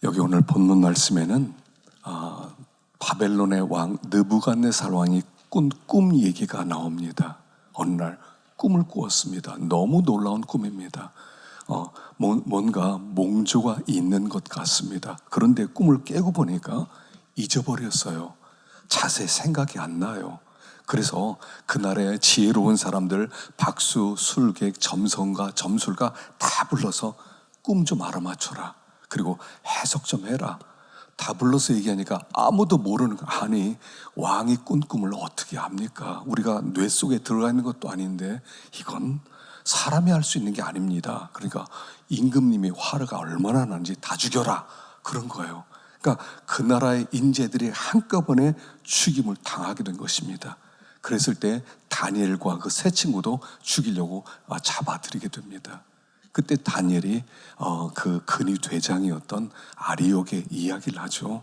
여기 오늘 본문 말씀에는 바벨론의 왕 느부갓네살 왕이 꾼 꿈 얘기가 나옵니다. 어느 날 꿈을 꾸었습니다. 너무 놀라운 꿈입니다. 뭔가 몽조가 있는 것 같습니다. 그런데 꿈을 깨고 보니까 잊어버렸어요. 자세히 생각이 안 나요. 그래서 그날의 지혜로운 사람들, 박수, 술객, 점성가, 점술가 다 불러서 꿈 좀 알아맞혀라. 그리고 해석 좀 해라. 다 불러서 얘기하니까 아무도 모르는 거. 아니, 왕이 꾼 꿈을 어떻게 압니까? 우리가 뇌 속에 들어가 있는 것도 아닌데 이건 사람이 할 수 있는 게 아닙니다. 그러니까 임금님이 화가 얼마나 나는지 다 죽여라, 그런 거예요. 그러니까 그 나라의 인재들이 한꺼번에 죽임을 당하게 된 것입니다. 그랬을 때 다니엘과 그 세 친구도 죽이려고 잡아들이게 됩니다. 그때 다니엘이 그 근위 대장이었던 아리옥의 이야기를 하죠.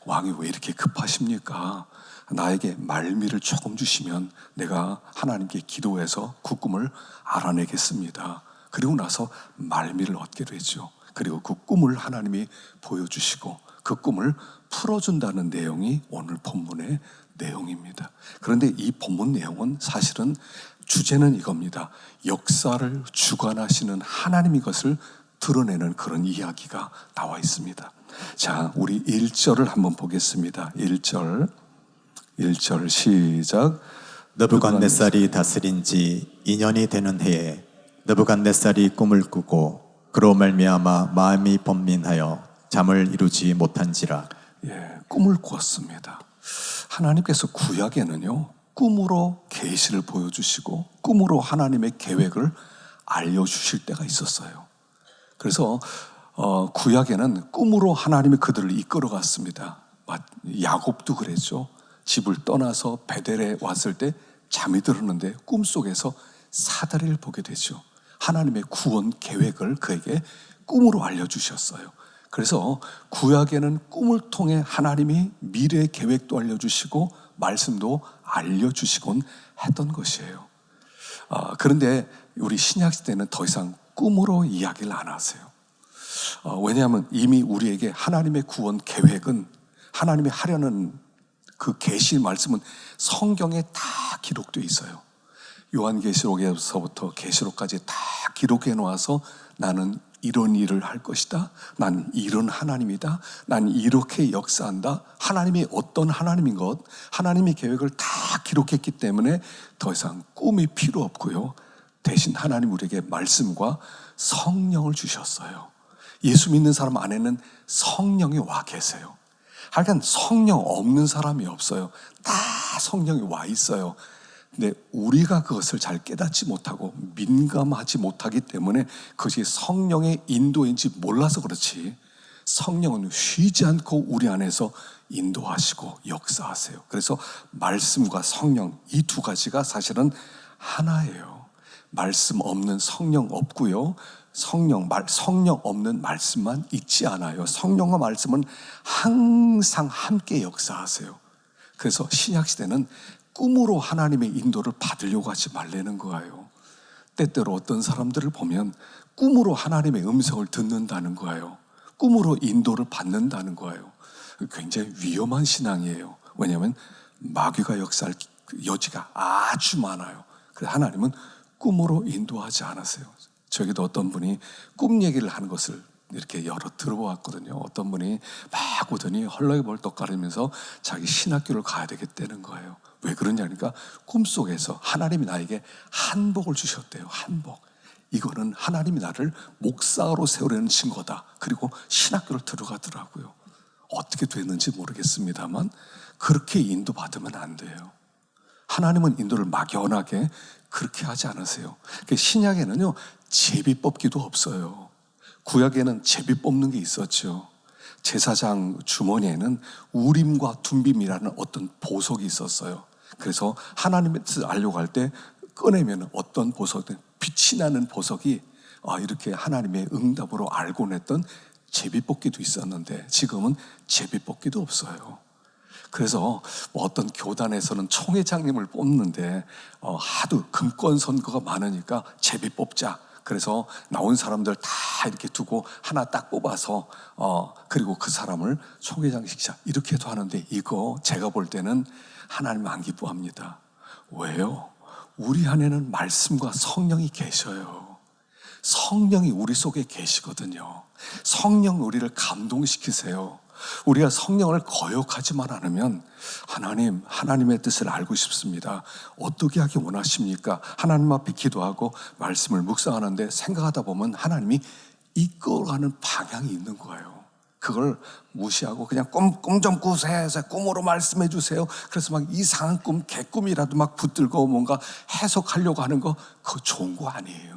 왕이 왜 이렇게 급하십니까? 나에게 말미를 조금 주시면 내가 하나님께 기도해서 그 꿈을 알아내겠습니다. 그리고 나서 말미를 얻게 되죠. 그리고 그 꿈을 하나님이 보여주시고 그 꿈을 풀어준다는 내용이 오늘 본문의 내용입니다. 그런데 이 본문 내용은 사실은 주제는 이겁니다. 역사를 주관하시는 하나님의 것을 드러내는 그런 이야기가 나와 있습니다. 자, 우리 1절을 한번 보겠습니다. 1절 시작. 느부갓네살이 다스린 지 2년이 되는 해에 느부갓네살이 꿈을 꾸고 그로 말미암아 마음이 번민하여 잠을 이루지 못한지라. 꿈을 꾸었습니다. 하나님께서 구약에는요, 꿈으로 계시를 보여주시고 꿈으로 하나님의 계획을 알려주실 때가 있었어요. 그래서 구약에는 꿈으로 하나님이 그들을 이끌어갔습니다. 야곱도 그랬죠. 집을 떠나서 베델에 왔을 때 잠이 들었는데 꿈속에서 사다리를 보게 되죠. 하나님의 구원 계획을 그에게 꿈으로 알려주셨어요. 그래서 구약에는 꿈을 통해 하나님이 미래의 계획도 알려주시고 말씀도 알려주시곤 했던 것이에요. 그런데 우리 신약시대는 더 이상 꿈으로 이야기를 안 하세요. 왜냐하면 이미 우리에게 하나님의 구원 계획은, 하나님이 하려는 그 계시 말씀은 성경에 다 기록되어 있어요. 요한계시록에서부터 계시록까지 다 기록해 놓아서 나는 이런 일을 할 것이다. 난 이런 하나님이다. 난 이렇게 역사한다. 하나님이 어떤 하나님인 것, 하나님의 계획을 다 기록했기 때문에 더 이상 꿈이 필요 없고요. 대신 하나님 우리에게 말씀과 성령을 주셨어요. 예수 믿는 사람 안에는 성령이 와 계세요. 하여간 성령 없는 사람이 없어요. 다 성령이 와 있어요. 근데 우리가 그것을 잘 깨닫지 못하고 민감하지 못하기 때문에 그것이 성령의 인도인지 몰라서 그렇지, 성령은 쉬지 않고 우리 안에서 인도하시고 역사하세요. 그래서 말씀과 성령, 이 두 가지가 사실은 하나예요. 말씀 없는 성령 없고요. 성령 없는 말씀만 있지 않아요. 성령과 말씀은 항상 함께 역사하세요. 그래서 신약시대는 꿈으로 하나님의 인도를 받으려고 하지 말라는 거예요. 때때로 어떤 사람들을 보면 꿈으로 하나님의 음성을 듣는다는 거예요. 꿈으로 인도를 받는다는 거예요. 굉장히 위험한 신앙이에요. 왜냐하면 마귀가 역사할 여지가 아주 많아요. 그래서 하나님은 꿈으로 인도하지 않으세요. 저기도 어떤 분이 꿈 얘기를 하는 것을 이렇게 여러 들어봤거든요. 어떤 분이 막 오더니 헐레벌떡거리면서 자기 신학교를 가야 되겠다는 거예요. 왜 그러냐니까 꿈속에서 하나님이 나에게 한복을 주셨대요. 한복. 이거는 하나님이 나를 목사로 세우려는 증거다. 그리고 신학교를 들어가더라고요. 어떻게 됐는지 모르겠습니다만 그렇게 인도받으면 안 돼요. 하나님은 인도를 막연하게 그렇게 하지 않으세요. 신약에는요, 제비 뽑기도 없어요. 구약에는 제비 뽑는 게 있었죠. 제사장 주머니에는 우림과 둠빔이라는 어떤 보석이 있었어요. 그래서 하나님을 알려고 할 때 꺼내면 어떤 보석은 빛이 나는 보석이 이렇게 하나님의 응답으로 알곤 했던 제비뽑기도 있었는데 지금은 제비뽑기도 없어요. 그래서 어떤 교단에서는 총회장님을 뽑는데 하도 금권 선거가 많으니까 제비 뽑자. 그래서 나온 사람들 다 이렇게 두고 하나 딱 뽑아서 그리고 그 사람을 총회장시키자 이렇게도 하는데, 이거 제가 볼 때는 하나님 안 기뻐합니다. 왜요? 우리 안에는 말씀과 성령이 계셔요. 성령이 우리 속에 계시거든요. 성령 우리를 감동시키세요. 우리가 성령을 거역하지만 않으면 하나님의 뜻을 알고 싶습니다. 어떻게 하기 원하십니까? 하나님 앞에 기도하고 말씀을 묵상하는데 생각하다 보면 하나님이 이끌어가는 방향이 있는 거예요. 그걸 무시하고 그냥 꿈 좀 꾸세요. 꿈으로 말씀해 주세요. 그래서 막 이상한 꿈, 개꿈이라도 막 붙들고 뭔가 해석하려고 하는 거, 그거 좋은 거 아니에요.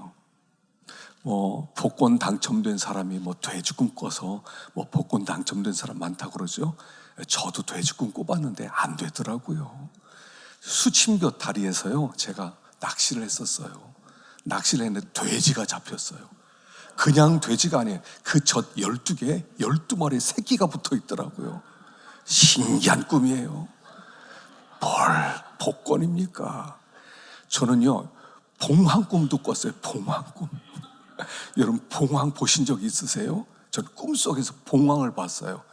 복권 당첨된 사람이 돼지꿈 꿔서 복권 당첨된 사람 많다고 그러죠. 저도 돼지꿈 꿔봤는데 안 되더라고요. 수침교 다리에서요, 제가 낚시를 했었어요. 낚시를 했는데 돼지가 잡혔어요. 그냥 돼지가 아니에요. 그 젖 12개, 12마리 새끼가 붙어 있더라고요. 신기한 꿈이에요. 뭘 복권입니까? 저는요, 봉황 꿈도 꿨어요. 봉황 꿈. 여러분, 봉황 보신 적 있으세요? 전 꿈속에서 봉황을 봤어요.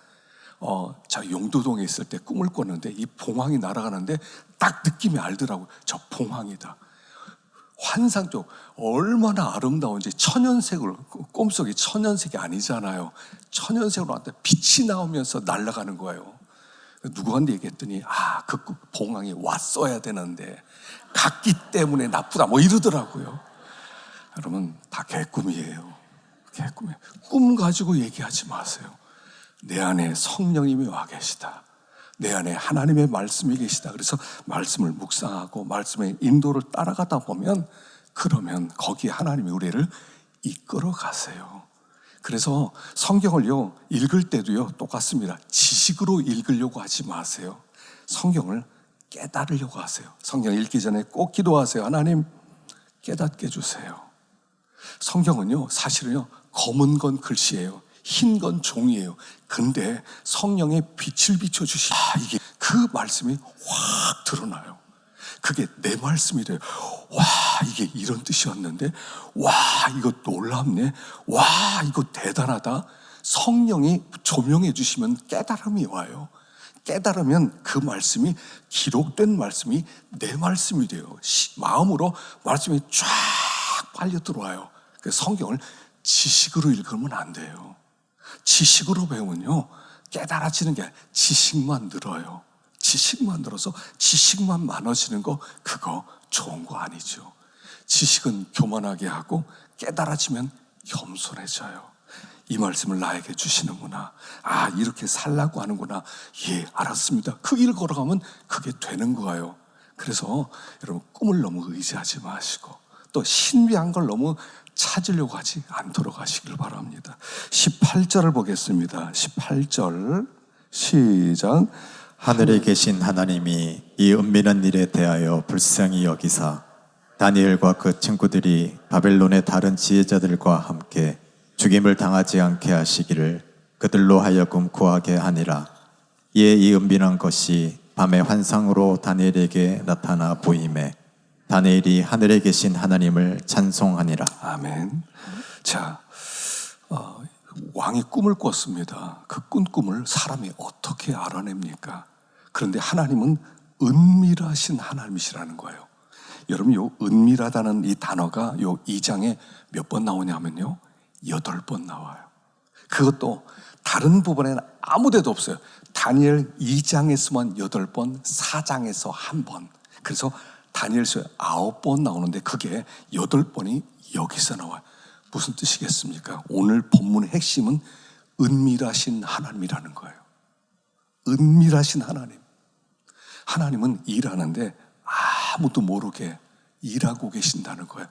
제가 용도동에 있을 때 꿈을 꿨는데 이 봉황이 날아가는데 딱 느낌이 알더라고요. 저 봉황이다. 환상적, 얼마나 아름다운지. 천연색으로, 꿈속이 천연색이 아니잖아요. 천연색으로 나한테 빛이 나오면서 날아가는 거예요. 누구한테 얘기했더니 그 봉황이 왔어야 되는데 갔기 때문에 나쁘다 이러더라고요. 여러분, 다 개꿈이에요. 개꿈이에요. 꿈 가지고 얘기하지 마세요. 내 안에 성령님이 와 계시다. 내 안에 하나님의 말씀이 계시다. 그래서 말씀을 묵상하고 말씀의 인도를 따라가다 보면, 그러면 거기에 하나님이 우리를 이끌어 가세요. 그래서 성경을요, 읽을 때도요 똑같습니다. 지식으로 읽으려고 하지 마세요. 성경을 깨달으려고 하세요. 성경 읽기 전에 꼭 기도하세요. 하나님, 깨닫게 해주세요. 성경은요, 사실은요, 검은 건 글씨예요. 흰 건 종이에요. 근데 성령의 빛을 비춰주시, 이게 그 말씀이 확 드러나요. 그게 내 말씀이 돼요. 와, 이게 이런 뜻이었는데, 와, 이거 놀랍네. 와, 이거 대단하다. 성령이 조명해 주시면 깨달음이 와요. 깨달으면 그 말씀이, 기록된 말씀이 내 말씀이 돼요. 마음으로 말씀이 쫙 빨려 들어와요. 그래서 성경을 지식으로 읽으면 안 돼요. 지식으로 배우면요, 깨달아지는 게 아니라 지식만 늘어요. 지식만 늘어서 지식만 많아지는 거, 그거 좋은 거 아니죠. 지식은 교만하게 하고 깨달아지면 겸손해져요. 이 말씀을 나에게 주시는구나. 이렇게 살라고 하는구나. 예, 알았습니다. 그 길 걸어가면 그게 되는 거예요. 그래서 여러분, 꿈을 너무 의지하지 마시고 또 신비한 걸 너무 찾으려고 하지 않도록 하시길 바랍니다. 18절을 보겠습니다. 18절 시작. 하늘에 계신 하나님이 이 은밀한 일에 대하여 불쌍히 여기사 다니엘과 그 친구들이 바벨론의 다른 지혜자들과 함께 죽임을 당하지 않게 하시기를 그들로 하여금 구하게 하니라. 이에 이 은밀한 것이 밤의 환상으로 다니엘에게 나타나 보임에 다니엘이 하늘에 계신 하나님을 찬송하니라. 아멘. 자, 왕이 꿈을 꿨습니다. 그 꾼 꿈을 사람이 어떻게 알아냅니까? 그런데 하나님은 은밀하신 하나님이시라는 거예요. 여러분, 요 은밀하다는 이 단어가 요 2장에 몇 번 나오냐면요, 8번 나와요. 그것도 다른 부분에는 아무 데도 없어요. 다니엘 2장에서만 8번, 4장에서 1번. 그래서 다니엘서에 9번 나오는데 그게 8번이 여기서 나와요. 무슨 뜻이겠습니까? 오늘 본문의 핵심은 은밀하신 하나님이라는 거예요. 은밀하신 하나님. 하나님은 일하는데 아무도 모르게 일하고 계신다는 거예요.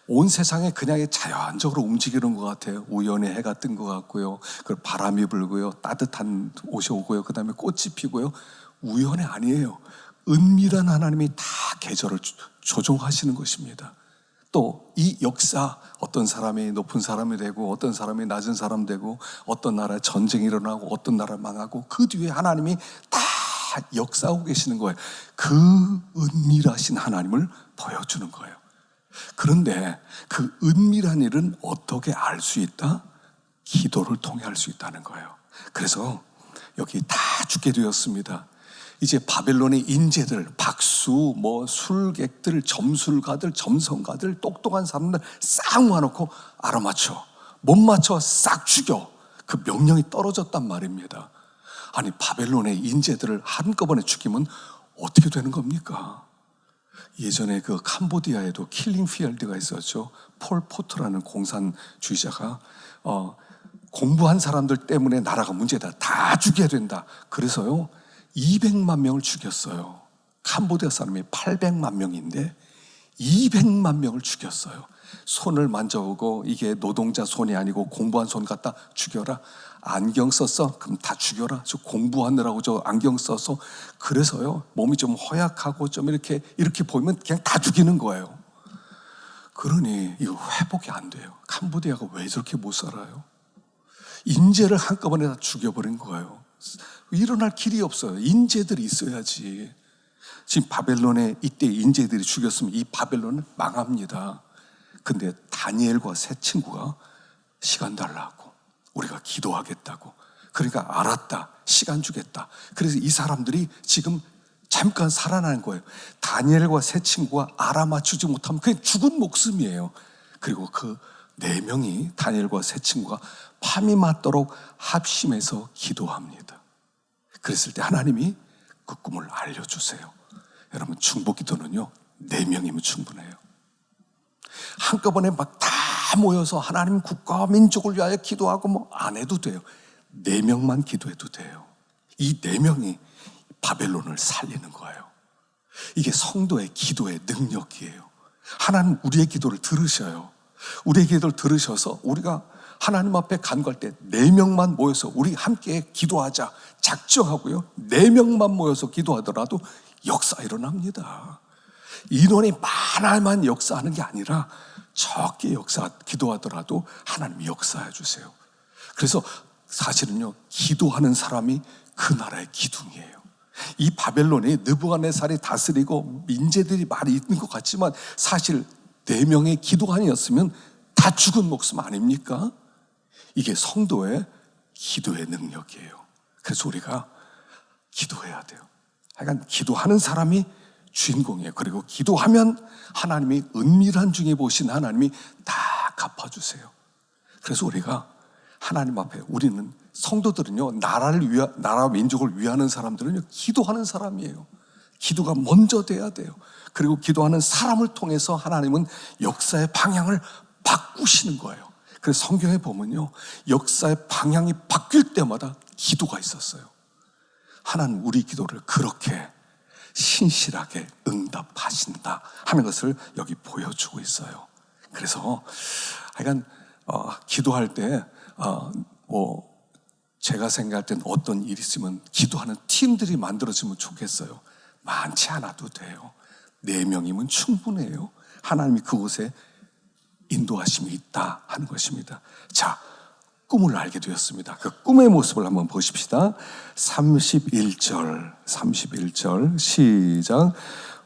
온 세상에 그냥 자연적으로 움직이는 것 같아요. 우연히 해가 뜬 것 같고요. 그리고 바람이 불고요. 따뜻한 옷이 오고요. 그 다음에 꽃이 피고요. 우연이 아니에요. 은밀한 하나님이 다 계절을 조종하시는 것입니다. 또 이 역사, 어떤 사람이 높은 사람이 되고 어떤 사람이 낮은 사람 되고 어떤 나라에 전쟁이 일어나고 어떤 나라 망하고 그 뒤에 하나님이 다 역사하고 계시는 거예요. 그 은밀하신 하나님을 보여주는 거예요. 그런데 그 은밀한 일은 어떻게 알 수 있다? 기도를 통해 알 수 있다는 거예요. 그래서 여기 다 죽게 되었습니다. 이제 바벨론의 인재들, 박수, 술객들, 점술가들, 점성가들, 똑똑한 사람들 싹 모아놓고 알아맞혀. 못 맞춰 싹 죽여. 그 명령이 떨어졌단 말입니다. 아니, 바벨론의 인재들을 한꺼번에 죽이면 어떻게 되는 겁니까? 예전에 그 캄보디아에도 킬링 필드가 있었죠. 폴 포트라는 공산주의자가 공부한 사람들 때문에 나라가 문제다. 다 죽여야 된다. 그래서요 200만 명을 죽였어요. 캄보디아 사람이 800만 명인데 200만 명을 죽였어요. 손을 만져보고 이게 노동자 손이 아니고 공부한 손 갖다 죽여라. 안경 썼어? 그럼 다 죽여라. 저 공부하느라고 저 안경 써서. 그래서요 몸이 좀 허약하고 좀 이렇게 보이면 그냥 다 죽이는 거예요. 그러니 이거 회복이 안 돼요. 캄보디아가 왜 저렇게 못 살아요? 인재를 한꺼번에 다 죽여버린 거예요. 일어날 길이 없어요. 인재들이 있어야지. 지금 바벨론에 이때 인재들이 죽였으면 이 바벨론은 망합니다. 근데 다니엘과 세 친구가 시간 달라고, 우리가 기도하겠다고. 그러니까 알았다, 시간 주겠다. 그래서 이 사람들이 지금 잠깐 살아나는 거예요. 다니엘과 세 친구가 알아맞추지 못하면 그냥 죽은 목숨이에요. 그리고 그 4명이, 다니엘과 세 친구가 밤이 맞도록 합심해서 기도합니다. 그랬을 때 하나님이 그 꿈을 알려주세요. 여러분, 중보기도는요 4명이면 충분해요. 한꺼번에 막 다 모여서 하나님 국가와 민족을 위하여 기도하고 안 해도 돼요. 4명만 기도해도 돼요. 이 4명이 바벨론을 살리는 거예요. 이게 성도의 기도의 능력이에요. 하나님 우리의 기도를 들으셔요. 우리의 기도를 들으셔서 우리가 하나님 앞에 간구할 때 4명만 모여서 우리 함께 기도하자 작정하고요 4명만 모여서 기도하더라도 역사 일어납니다. 인원이 많아야만 역사하는 게 아니라 적게 기도하더라도 하나님이 역사해 주세요. 그래서 사실은요 기도하는 사람이 그 나라의 기둥이에요. 이 바벨론이 느부갓네살이 다스리고 민재들이 많이 있는 것 같지만 사실 4명의 기도가 아니었으면 다 죽은 목숨 아닙니까? 이게 성도의 기도의 능력이에요. 그래서 우리가 기도해야 돼요. 하여간 기도하는 사람이 주인공이에요. 그리고 기도하면 하나님이 은밀한 중에 보신 하나님이 다 갚아주세요. 그래서 우리가 하나님 앞에, 우리는 성도들은요 나라와 민족을 위하는 사람들은요 기도하는 사람이에요. 기도가 먼저 돼야 돼요. 그리고 기도하는 사람을 통해서 하나님은 역사의 방향을 바꾸시는 거예요. 그래서 성경에 보면요 역사의 방향이 바뀔 때마다 기도가 있었어요. 하나님 우리 기도를 그렇게 신실하게 응답하신다 하는 것을 여기 보여주고 있어요. 그래서 하여간 기도할 때 제가 생각할 땐 어떤 일이 있으면 기도하는 팀들이 만들어지면 좋겠어요. 많지 않아도 돼요. 4명이면 충분해요. 하나님이 그곳에 인도하심이 있다 하는 것입니다. 자, 꿈을 알게 되었습니다. 그 꿈의 모습을 한번 보십시다. 31절 시작.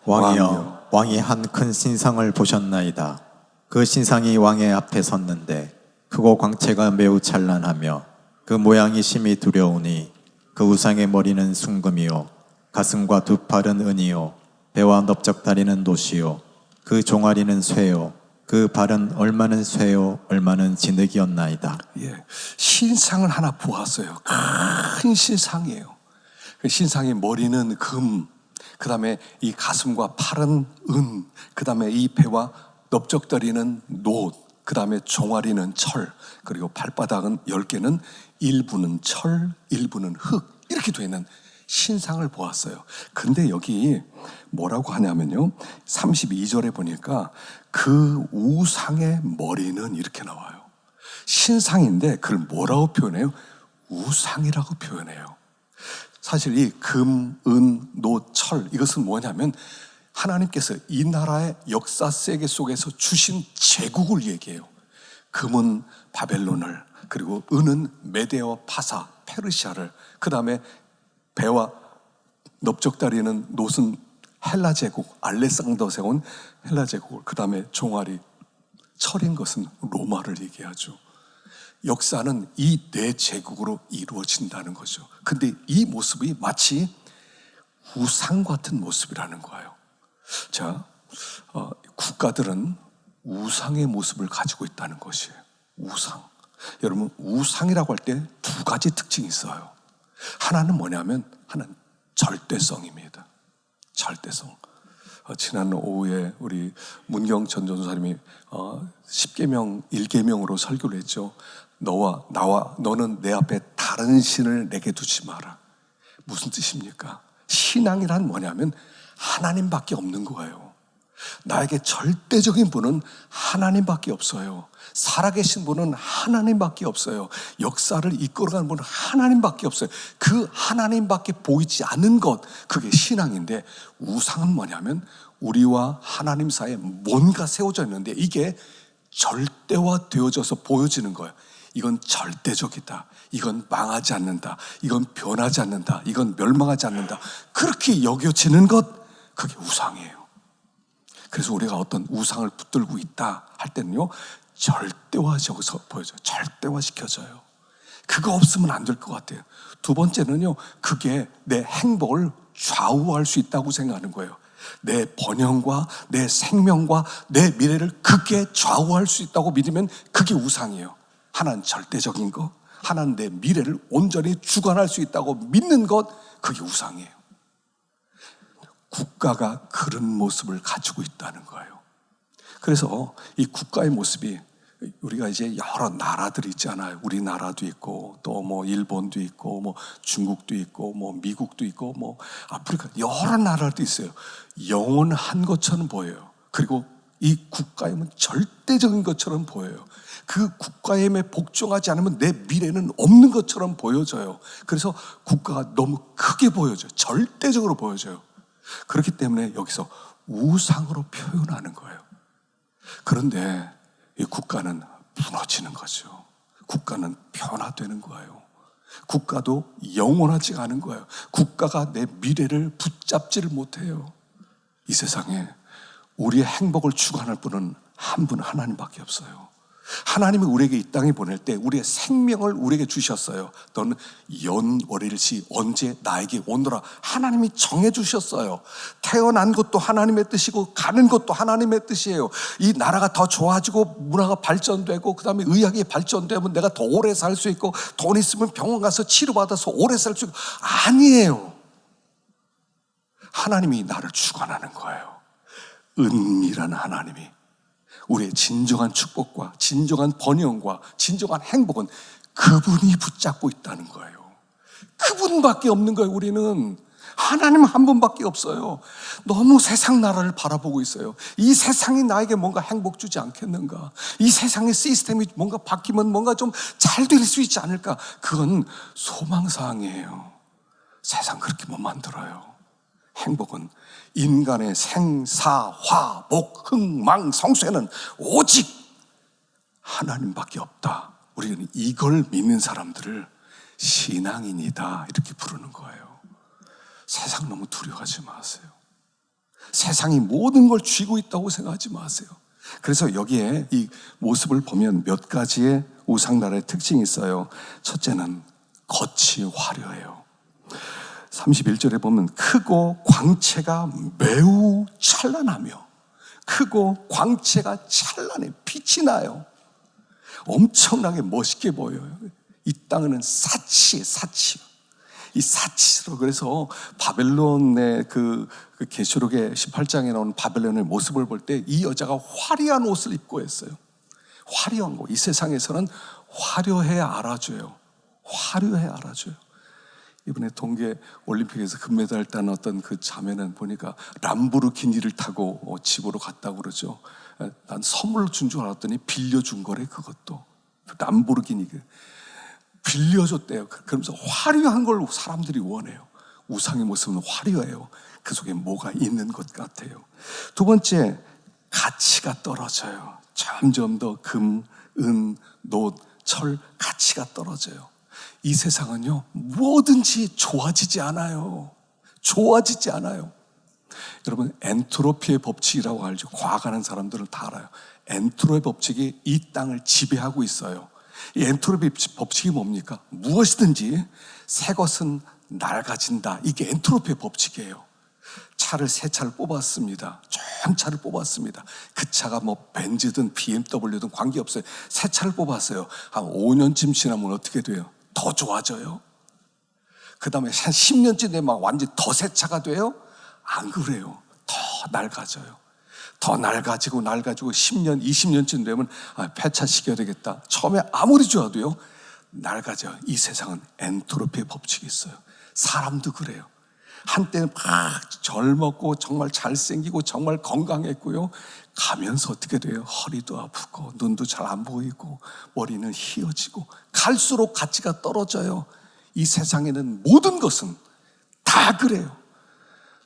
왕이여, 왕이 한 큰 신상을 보셨나이다. 그 신상이 왕의 앞에 섰는데 크고 광채가 매우 찬란하며 그 모양이 심히 두려우니 그 우상의 머리는 순금이요 가슴과 두 팔은 은이요 배와 넓적다리는 놋이요 그 종아리는 쇠요 그 발은 얼마는 쇠요 얼마는 진흙이었나이다. 예, 신상을 하나 보았어요. 큰 신상이에요. 그 신상의 머리는 금, 그 다음에 이 가슴과 팔은 은, 그 다음에 이 배와 넓적다리는 놋, 그 다음에 종아리는 철, 그리고 발바닥은 10개는 일부는 철, 일부는 흙, 이렇게 되어 있는 신상을 보았어요. 근데 여기 뭐라고 하냐면요 32절에 보니까 그 우상의 머리는 이렇게 나와요. 신상인데 그걸 뭐라고 표현해요? 우상이라고 표현해요. 사실 이 금, 은, 노, 철 이것은 뭐냐면 하나님께서 이 나라의 역사 세계 속에서 주신 제국을 얘기해요. 금은 바벨론을, 그리고 은은 메데와 파사, 페르시아를, 그 다음에 배와 넓적다리는 놋은 헬라 제국, 알렉산더 세운 헬라 제국을, 그 다음에 종아리, 철인 것은 로마를 얘기하죠. 역사는 이 네 제국으로 이루어진다는 거죠. 근데 이 모습이 마치 우상 같은 모습이라는 거예요. 자, 국가들은 우상의 모습을 가지고 있다는 것이에요. 우상. 여러분, 우상이라고 할 때 두 가지 특징이 있어요. 하나는 뭐냐면, 하나는 절대성입니다. 절대성. 지난 오후에 우리 문경 전 전도사님이 10계명 1계명으로 설교를 했죠. 너는 내 앞에 다른 신을 내게 두지 마라. 무슨 뜻입니까? 신앙이란 뭐냐면 하나님밖에 없는 거예요. 나에게 절대적인 분은 하나님밖에 없어요. 살아계신 분은 하나님밖에 없어요. 역사를 이끌어가는 분은 하나님밖에 없어요. 그 하나님밖에 보이지 않는 것, 그게 신앙인데, 우상은 뭐냐면 우리와 하나님 사이에 뭔가 세워져 있는데 이게 절대화되어져서 보여지는 거예요. 이건 절대적이다. 이건 망하지 않는다. 이건 변하지 않는다. 이건 멸망하지 않는다. 그렇게 여겨지는 것, 그게 우상이에요. 그래서 우리가 어떤 우상을 붙들고 있다 할 때는요, 절대화적으로 보여져요. 절대화시켜져요. 그거 없으면 안 될 것 같아요. 두 번째는요, 그게 내 행복을 좌우할 수 있다고 생각하는 거예요. 내 번영과 내 생명과 내 미래를 크게 좌우할 수 있다고 믿으면 그게 우상이에요. 하나는 절대적인 것, 하나는 내 미래를 온전히 주관할 수 있다고 믿는 것, 그게 우상이에요. 국가가 그런 모습을 가지고 있다는 거예요. 그래서 이 국가의 모습이, 우리가 이제 여러 나라들이 있잖아요. 우리나라도 있고, 또 뭐 일본도 있고, 뭐 중국도 있고, 뭐 미국도 있고, 뭐 아프리카 여러 나라도 있어요. 영원한 것처럼 보여요. 그리고 이 국가의 힘은 절대적인 것처럼 보여요. 그 국가의 힘에 복종하지 않으면 내 미래는 없는 것처럼 보여져요. 그래서 국가가 너무 크게 보여져요. 절대적으로 보여져요. 그렇기 때문에 여기서 우상으로 표현하는 거예요. 그런데 이 국가는 무너지는 거죠. 국가는 변화되는 거예요. 국가도 영원하지가 않은 거예요. 국가가 내 미래를 붙잡지를 못해요. 이 세상에 우리의 행복을 주관할 분은 한 분, 하나님밖에 없어요. 하나님이 우리에게 이 땅에 보낼 때 우리의 생명을 우리에게 주셨어요. 너는 연월일시 언제 나에게 오너라, 하나님이 정해주셨어요. 태어난 것도 하나님의 뜻이고 가는 것도 하나님의 뜻이에요. 이 나라가 더 좋아지고 문화가 발전되고 그 다음에 의학이 발전되면 내가 더 오래 살 수 있고 돈 있으면 병원 가서 치료받아서 오래 살 수 있고, 아니에요. 하나님이 나를 주관하는 거예요. 은밀한 하나님이 우리의 진정한 축복과 진정한 번영과 진정한 행복은 그분이 붙잡고 있다는 거예요. 그분밖에 없는 거예요. 우리는 하나님 한 분밖에 없어요. 너무 세상 나라를 바라보고 있어요. 이 세상이 나에게 뭔가 행복 주지 않겠는가? 이 세상의 시스템이 뭔가 바뀌면 뭔가 좀 잘 될 수 있지 않을까? 그건 소망사항이에요. 세상 그렇게 못 만들어요. 행복은 인간의 생사, 화, 복, 흥망, 성쇠는 오직 하나님밖에 없다. 우리는 이걸 믿는 사람들을 신앙인이다 이렇게 부르는 거예요. 세상 너무 두려워하지 마세요. 세상이 모든 걸 쥐고 있다고 생각하지 마세요. 그래서 여기에 이 모습을 보면 몇 가지의 우상나라의 특징이 있어요. 첫째는 겉이 화려해요. 31절에 보면 크고 광채가 매우 찬란하며, 크고 광채가 찬란해, 빛이 나요. 엄청나게 멋있게 보여요. 이 땅은 사치예요, 사치. 이 사치로, 그래서 바벨론의 그 계시록의 18장에 나오는 바벨론의 모습을 볼 때 이 여자가 화려한 옷을 입고 했어요. 화려한 거. 이 세상에서는 화려해 알아줘요. 화려해 알아줘요. 이번에 동계 올림픽에서 금메달 딴 어떤 그 자매는 보니까 람보르기니를 타고 집으로 갔다고 그러죠. 난 선물로 준 줄 알았더니 빌려준 거래. 그것도 람보르기니 빌려줬대요. 그러면서 화려한 걸 사람들이 원해요. 우상의 모습은 화려해요. 그 속에 뭐가 있는 것 같아요. 두 번째, 가치가 떨어져요. 점점 더 금, 은, 노, 철 가치가 떨어져요. 이 세상은요, 뭐든지 좋아지지 않아요. 좋아지지 않아요. 여러분, 엔트로피의 법칙이라고 알죠? 과학하는 사람들은 다 알아요. 엔트로피 법칙이 이 땅을 지배하고 있어요. 이 엔트로피 법칙이 뭡니까? 무엇이든지 새 것은 낡아진다. 이게 엔트로피의 법칙이에요. 새 차를 뽑았습니다. 좋은 차를 뽑았습니다. 그 차가 뭐 벤츠든 BMW든 관계없어요. 새 차를 뽑았어요. 한 5년쯤 지나면 어떻게 돼요? 더 좋아져요. 그 다음에 한 10년쯤 되면 막 완전히 더 새 차가 돼요? 안 그래요. 더 낡아져요. 더 낡아지고 10년, 20년쯤 되면 폐차시켜야 되겠다. 처음에 아무리 좋아도요, 낡아져요. 이 세상은 엔트로피의 법칙이 있어요. 사람도 그래요. 한때는 막 젊었고 정말 잘생기고 정말 건강했고요. 가면서 어떻게 돼요? 허리도 아프고 눈도 잘 안 보이고 머리는 희어지고 갈수록 가치가 떨어져요. 이 세상에는 모든 것은 다 그래요.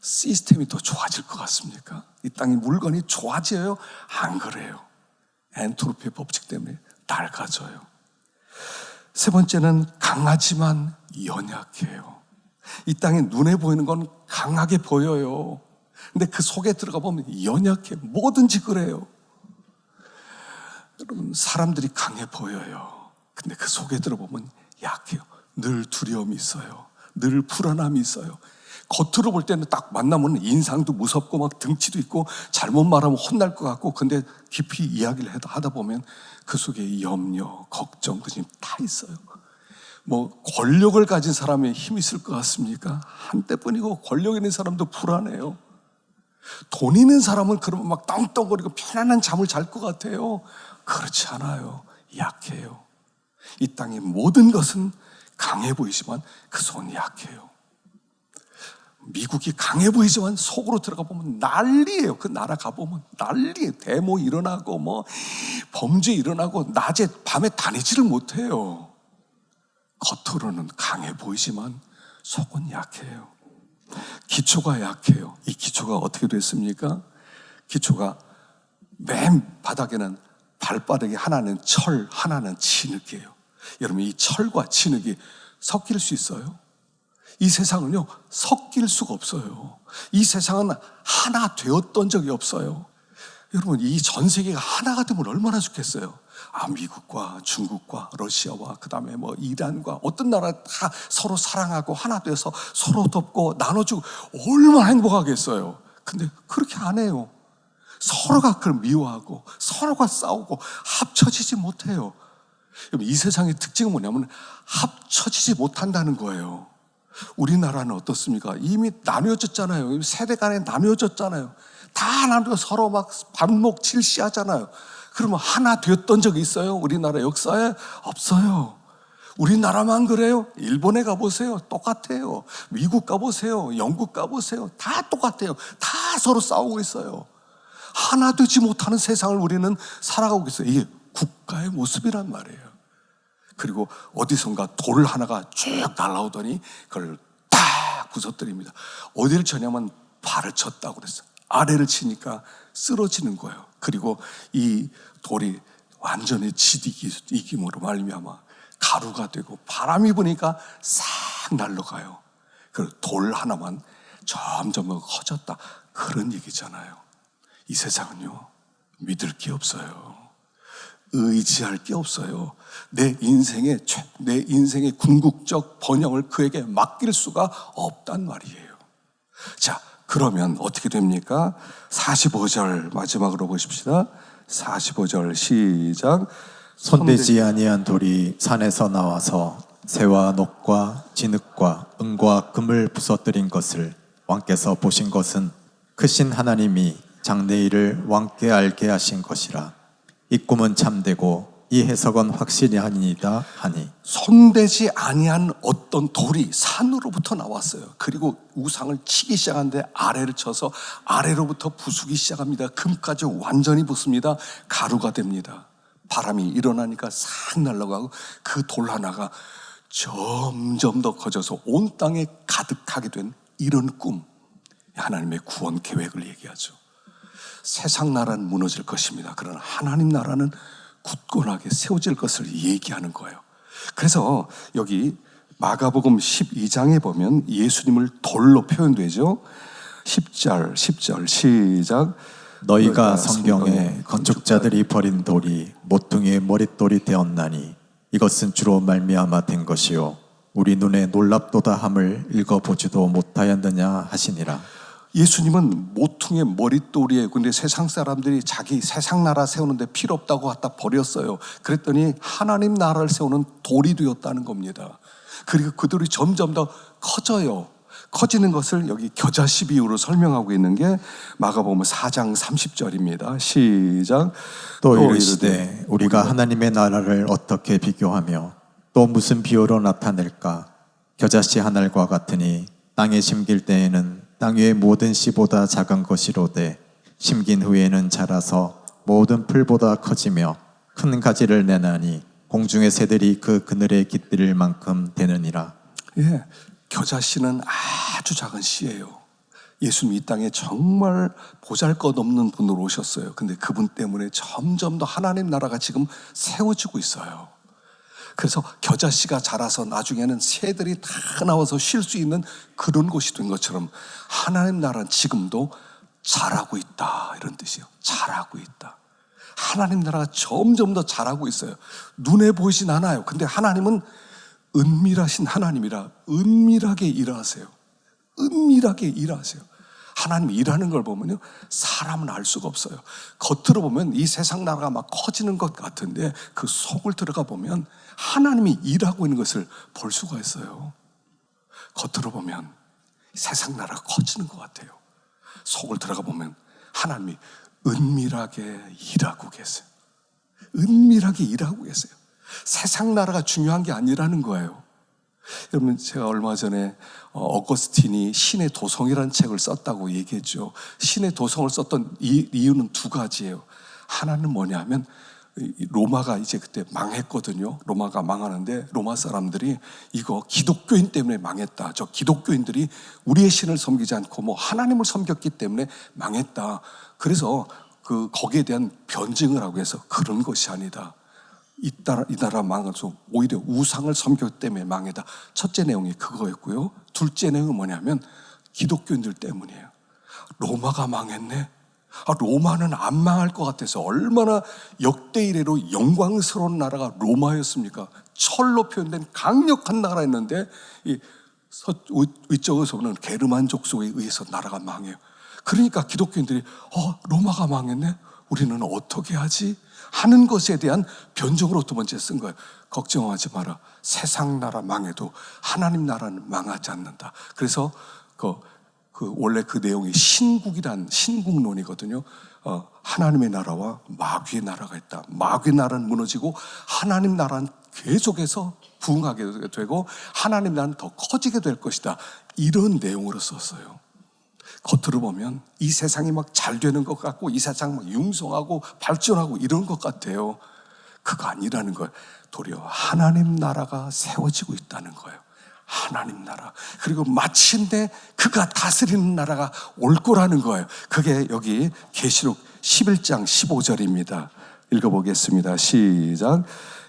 시스템이 더 좋아질 것 같습니까? 이 땅의 물건이 좋아져요? 안 그래요. 엔트로피의 법칙 때문에 낡아져요. 세 번째는 강하지만 연약해요. 이 땅에 눈에 보이는 건 강하게 보여요. 근데 그 속에 들어가 보면 연약해. 뭐든지 그래요. 여러분, 사람들이 강해 보여요. 근데 그 속에 들어보면 약해요. 늘 두려움이 있어요. 늘 불안함이 있어요. 겉으로 볼 때는 딱 만나면 인상도 무섭고 막 등치도 있고 잘못 말하면 혼날 것 같고, 근데 깊이 이야기를 하다 보면 그 속에 염려, 걱정, 그림 다 있어요. 뭐 권력을 가진 사람의 힘이 있을 것 같습니까? 한때뿐이고 권력 있는 사람도 불안해요. 돈 있는 사람은 그러면 막 떵떵거리고 편안한 잠을 잘 것 같아요. 그렇지 않아요. 약해요. 이 땅의 모든 것은 강해 보이지만 그 속은 약해요. 미국이 강해 보이지만 속으로 들어가 보면 난리예요. 그 나라 가보면 난리예요. 데모 일어나고 뭐 범죄 일어나고 낮에 밤에 다니지를 못해요. 겉으로는 강해 보이지만 속은 약해요. 기초가 약해요. 이 기초가 어떻게 됐습니까? 기초가 맨 바닥에는 발바닥에 하나는 철, 하나는 진흙이에요. 여러분, 이 철과 진흙이 섞일 수 있어요? 이 세상은요, 섞일 수가 없어요. 이 세상은 하나 되었던 적이 없어요. 여러분, 이 전 세계가 하나가 되면 얼마나 좋겠어요. 미국과 중국과 러시아와 그 다음에 뭐 이란과 어떤 나라 다 서로 사랑하고 하나 돼서 서로 돕고 나눠주고 얼마나 행복하겠어요. 근데 그렇게 안 해요. 서로가 그걸 미워하고 서로가 싸우고 합쳐지지 못해요. 이 세상의 특징은 뭐냐면 합쳐지지 못한다는 거예요. 우리나라는 어떻습니까? 이미 나뉘어졌잖아요. 세대 간에 나뉘어졌잖아요. 다 나누고 서로 막 반목 질시하잖아요. 그러면 하나 되었던 적이 있어요? 우리나라 역사에? 없어요. 우리나라만 그래요? 일본에 가보세요. 똑같아요. 미국 가보세요. 영국 가보세요. 다 똑같아요. 다 서로 싸우고 있어요. 하나 되지 못하는 세상을 우리는 살아가고 있어요. 이게 국가의 모습이란 말이에요. 그리고 어디선가 돌 하나가 쭉 날아오더니 그걸 딱 부서뜨립니다. 어디를 쳐냐면 발을 쳤다고 그랬어요. 아래를 치니까 쓰러지는 거예요. 그리고 이 돌이 완전히 지디김으로 말미암아 가루가 되고 바람이 부니까 싹 날아가요. 그 돌 하나만 점점 커졌다. 그런 얘기잖아요. 이 세상은요, 믿을 게 없어요. 의지할 게 없어요. 내 인생의 궁극적 번영을 그에게 맡길 수가 없단 말이에요. 자, 그러면 어떻게 됩니까? 45절 마지막으로 보십시다. 45절 시작. 손대지 아니한 돌이 산에서 나와서 새와 녹과 진흙과 은과 금을 부서뜨린 것을 왕께서 보신 것은 크신 하나님이 장래일을 왕께 알게 하신 것이라. 이 꿈은 참되고 이 해석은 확실히 아니이다 하니. 손대지 아니한 어떤 돌이 산으로부터 나왔어요. 그리고 우상을 치기 시작하는데 아래를 쳐서 아래로부터 부수기 시작합니다. 금까지 완전히 부숩니다. 가루가 됩니다. 바람이 일어나니까 싹 날아가고 그 돌 하나가 점점 더 커져서 온 땅에 가득하게 된 이런 꿈, 하나님의 구원 계획을 얘기하죠. 세상 나라는 무너질 것입니다. 그러나 하나님 나라는 굳건하게 세워질 것을 얘기하는 거예요. 그래서 여기 마가복음 12장에 보면 예수님을 돌로 표현되죠. 10절 시작. 너희가 성경에 건축자들이 버린 돌이 모퉁이의 머릿돌이 되었나니 이것은 주로 말미암아 된 것이요 우리 눈에 놀랍도다 함을 읽어보지도 못하였느냐 하시니라. 예수님은 모퉁이의 머릿돌이에요. 근데 세상 사람들이 자기 세상 나라 세우는데 필요 없다고 갖다 버렸어요. 그랬더니 하나님 나라를 세우는 돌이 되었다는 겁니다. 그리고 그들이 점점 더 커져요. 커지는 것을 여기 겨자씨 비유로 설명하고 있는 게 마가복음 4장 30절입니다. 시작. 또 이르시되 우리가 하나님의 나라를 어떻게 비교하며 또 무슨 비유로 나타낼까? 겨자씨 한 알과 같으니 땅에 심길 때에는 땅 위의 모든 씨보다 작은 것이로되 심긴 후에는 자라서 모든 풀보다 커지며 큰 가지를 내나니 공중의 새들이 그 그늘에 깃들 만큼 되느니라. 예, 겨자씨는 아주 작은 씨예요. 예수님 이 땅에 정말 보잘것없는 분으로 오셨어요. 근데 그분 때문에 점점 더 하나님 나라가 지금 세워지고 있어요. 그래서 겨자씨가 자라서 나중에는 새들이 다 나와서 쉴 수 있는 그런 곳이 된 것처럼 하나님 나라는 지금도 자라고 있다, 이런 뜻이에요. 자라고 있다. 하나님 나라가 점점 더 자라고 있어요. 눈에 보이진 않아요. 근데 하나님은 은밀하신 하나님이라 은밀하게 일하세요. 은밀하게 일하세요. 하나님이 일하는 걸 보면요, 사람은 알 수가 없어요. 겉으로 보면 이 세상 나라가 막 커지는 것 같은데 그 속을 들어가 보면 하나님이 일하고 있는 것을 볼 수가 있어요. 겉으로 보면 세상 나라가 커지는 것 같아요. 속을 들어가 보면 하나님이 은밀하게 일하고 계세요. 은밀하게 일하고 계세요. 세상 나라가 중요한 게 아니라는 거예요. 여러분, 제가 얼마 전에 어거스틴이 신의 도성이라는 책을 썼다고 얘기했죠. 신의 도성을 썼던 이유는 두 가지예요. 하나는 뭐냐면 로마가 이제 그때 망했거든요. 로마가 망하는데 로마 사람들이 이거 기독교인 때문에 망했다. 저 기독교인들이 우리의 신을 섬기지 않고 뭐 하나님을 섬겼기 때문에 망했다. 그래서 거기에 대한 변증을 하고 해서 그런 것이 아니다. 이 나라 망해서 오히려 우상을 섬겼기 때문에 망했다. 첫째 내용이 그거였고요. 둘째 내용은 뭐냐면 기독교인들 때문이에요. 로마가 망했네. 로마는 안 망할 것 같아서 얼마나 역대 이래로 영광스러운 나라가 로마였습니까? 철로 표현된 강력한 나라였는데 위쪽에서는 게르만족 속에 의해서 나라가 망해요. 그러니까 기독교인들이 로마가 망했네? 우리는 어떻게 하지? 하는 것에 대한 변증으로 두 번째 쓴 거예요. 걱정하지 마라. 세상 나라 망해도 하나님 나라는 망하지 않는다. 그래서 원래 그 내용이 신국론이거든요. 하나님의 나라와 마귀의 나라가 있다. 마귀의 나라는 무너지고 하나님 나라는 계속해서 부흥하게 되고 하나님 나라는 더 커지게 될 것이다. 이런 내용으로 썼어요. 겉으로 보면 이 세상이 막 잘 되는 것 같고 이 세상 막 융성하고 발전하고 이런 것 같아요. 그거 아니라는 거예요. 도리어 하나님 나라가 세워지고 있다는 거예요. 하나님 나라. 그리고 마침내 그가 다스리는 나라가 올 거라는 거예요. 그게 여기 계시록 11장 15절입니다. 읽어보겠습니다. 시작.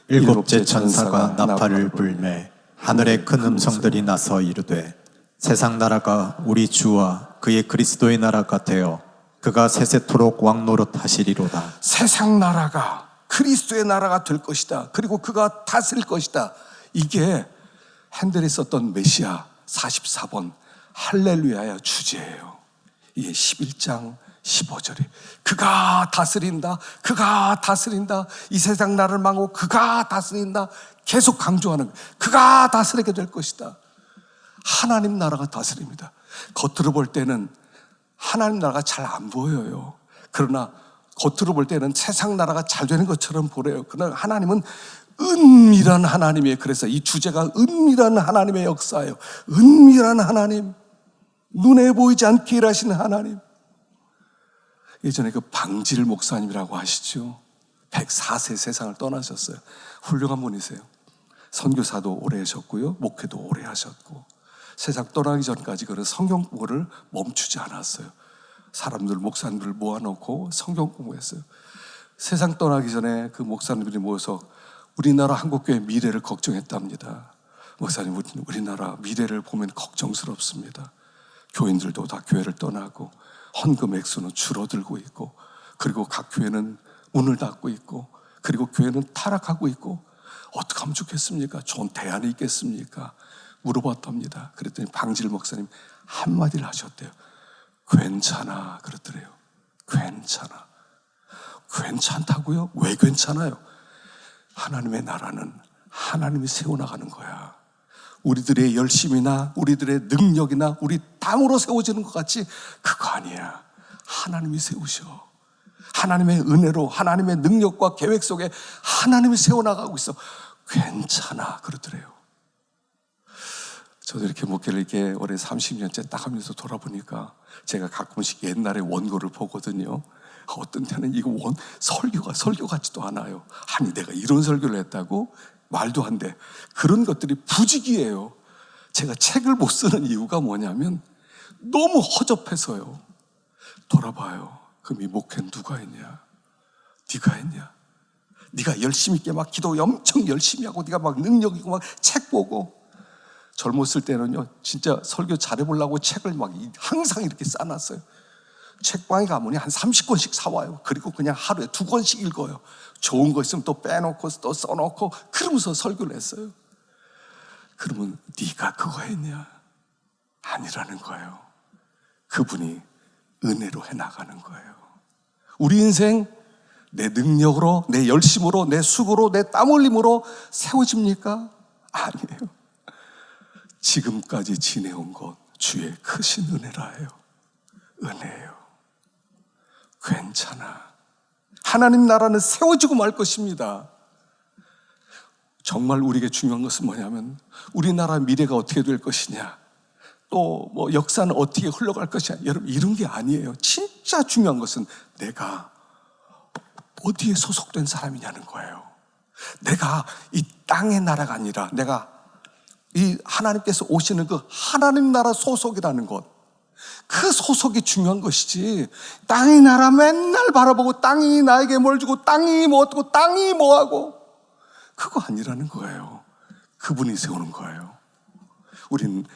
일곱째 천사가 나팔을 불매 하늘에 큰 음성들이 나서 이르되 세상 나라가 우리 주와 그의 그리스도의 나라가 되어 그가 세세토록 왕노릇 하시리로다. 세상 나라가 그리스도의 나라가 될 것이다. 그리고 그가 다스릴 것이다. 이게 핸델이 썼던 메시아 44번 할렐루야의 주제예요. 이게 11장 15절이 그가 다스린다. 그가 다스린다. 이 세상 나라를 망하고 그가 다스린다. 계속 강조하는 거예요. 그가 다스리게 될 것이다. 하나님 나라가 다스립니다. 겉으로 볼 때는 하나님 나라가 잘 안 보여요. 그러나 겉으로 볼 때는 세상 나라가 잘 되는 것처럼 보여요. 그러나 하나님은 은밀한 하나님이에요. 그래서 이 주제가 은밀한 하나님의 역사예요. 은밀한 하나님, 눈에 보이지 않게 일하시는 하나님. 예전에 그 방질 목사님이라고 아시죠? 104세 세상을 떠나셨어요. 훌륭한 분이세요. 선교사도 오래 하셨고요, 목회도 오래 하셨고, 세상 떠나기 전까지 그런 성경 공부를 멈추지 않았어요. 사람들, 목사님들 모아놓고 성경 공부했어요. 세상 떠나기 전에 그 목사님들이 모여서 우리나라 한국교회 미래를 걱정했답니다. 목사님, 우리나라 미래를 보면 걱정스럽습니다. 교인들도 다 교회를 떠나고 헌금 액수는 줄어들고 있고, 그리고 각 교회는 문을 닫고 있고, 그리고 교회는 타락하고 있고, 어떻게 하면 좋겠습니까? 좋은 대안이 있겠습니까? 물어봤답니다. 그랬더니 방질 목사님 한마디를 하셨대요. 괜찮아 그랬더래요. 괜찮아. 괜찮다고요? 왜 괜찮아요? 하나님의 나라는 하나님이 세워나가는 거야. 우리들의 열심이나 우리들의 능력이나 우리 땀으로 세워지는 것 같지? 그거 아니야. 하나님이 세우셔. 하나님의 은혜로, 하나님의 능력과 계획 속에 하나님이 세워나가고 있어. 괜찮아 그러더래요. 저도 이렇게 목회를 이렇게 올해 30년째 딱 하면서 돌아보니까 제가 가끔씩 옛날의 원고를 보거든요. 어떤 때는 이거 설교 같지도 않아요. 아니 내가 이런 설교를 했다고? 말도 안 돼. 그런 것들이 부직이에요. 제가 책을 못 쓰는 이유가 뭐냐면 너무 허접해서요. 돌아봐요. 그럼 이 목회는 누가 했냐? 네가 했냐? 네가 열심히 있게 막 기도 엄청 열심히 하고 네가 막 능력 있고 막 책 보고. 젊었을 때는요 진짜 설교 잘해보려고 책을 막 항상 이렇게 싸놨어요. 책방에 가면 한 30권씩 사와요. 그리고 그냥 하루에 2권씩 읽어요. 좋은 거 있으면 또 빼놓고 또 써놓고 그러면서 설교를 했어요. 그러면 네가 그거 했냐? 아니라는 거예요. 그분이 은혜로 해나가는 거예요. 우리 인생 내 능력으로, 내 열심으로, 내 수고로, 내 땀 흘림으로 세워집니까? 아니에요. 지금까지 지내온 것 주의 크신 은혜라 해요. 은혜예요. 괜찮아. 하나님 나라는 세워지고 말 것입니다. 정말 우리에게 중요한 것은 뭐냐면 우리나라 미래가 어떻게 될 것이냐, 또 뭐 역사는 어떻게 흘러갈 것이냐, 여러분 이런 게 아니에요. 진짜 중요한 것은 내가 어디에 소속된 사람이냐는 거예요. 내가 이 땅의 나라가 아니라 내가 이 하나님께서 오시는 그 하나님 나라 소속이라는 것, 그 소속이 중요한 것이지 땅의 나라 맨날 바라보고 땅이 나에게 뭘 주고 땅이 뭐 어떻고 땅이 뭐하고 그거 아니라는 거예요. 그분이 세우는 거예요. 우리는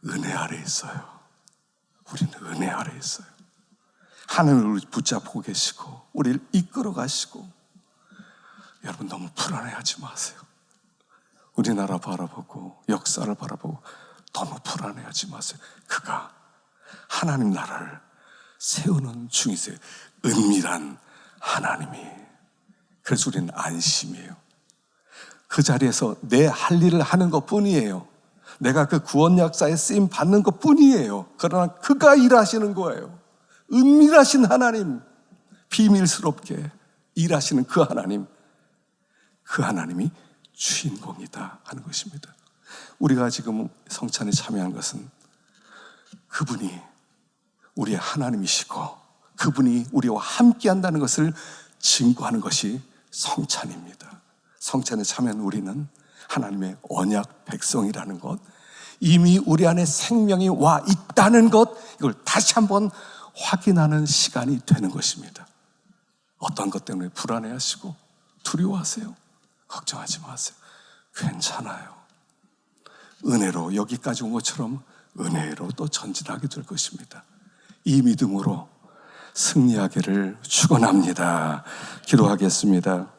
은혜 아래 있어요. 우리는 은혜 아래 있어요. 하나님을 우리 붙잡고 계시고 우리를 이끌어 가시고. 여러분 너무 불안해하지 마세요. 우리나라 바라보고 역사를 바라보고 너무 불안해하지 마세요. 그가 하나님 나라를 세우는 중이세요. 은밀한 하나님이. 그래서 우리는 안심이에요. 그 자리에서 내 할 일을 하는 것 뿐이에요. 내가 그 구원 역사에 쓰임 받는 것 뿐이에요. 그러나 그가 일하시는 거예요. 은밀하신 하나님, 비밀스럽게 일하시는 그 하나님, 그 하나님이 주인공이다 하는 것입니다. 우리가 지금 성찬에 참여한 것은 그분이 우리의 하나님이시고 그분이 우리와 함께 한다는 것을 증거하는 것이 성찬입니다. 성찬에 참여한 우리는 하나님의 언약 백성이라는 것, 이미 우리 안에 생명이 와 있다는 것, 이걸 다시 한번 확인하는 시간이 되는 것입니다. 어떤 것 때문에 불안해하시고 두려워하세요? 걱정하지 마세요. 괜찮아요. 은혜로 여기까지 온 것처럼 은혜로 또 전진하게 될 것입니다. 이 믿음으로 승리하기를 축원합니다. 기도하겠습니다.